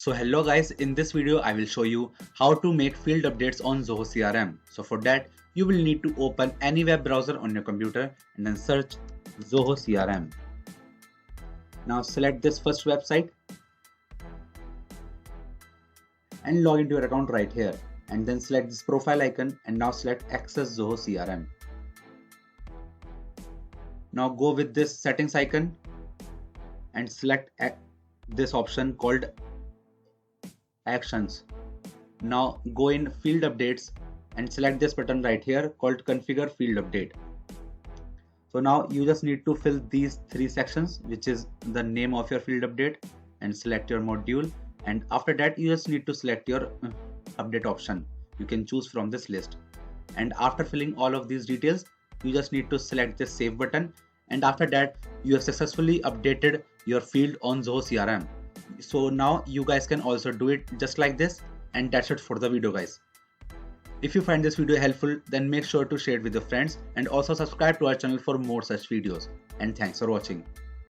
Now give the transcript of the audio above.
So hello guys, in this video I will show you how to make field updates on Zoho CRM. So for that you will need to open any web browser on your computer and then search Zoho CRM. Now select this first website and log into your account right here, and then select this profile icon and now select access Zoho CRM. Now go with this settings icon and select this option called actions. Now go in field updates and select this button right here called configure field update. So now you just need to fill these three sections, which is the name of your field update, and select your module, and after that you just need to select your update option. You can choose from this list, and after filling all of these details you just need to select this save button, and after that you have successfully updated your field on Zoho CRM. So now you guys can also do it just like this, and that's it for the video guys. If you find this video helpful, then make sure to share it with your friends and also subscribe to our channel for more such videos, and thanks for watching.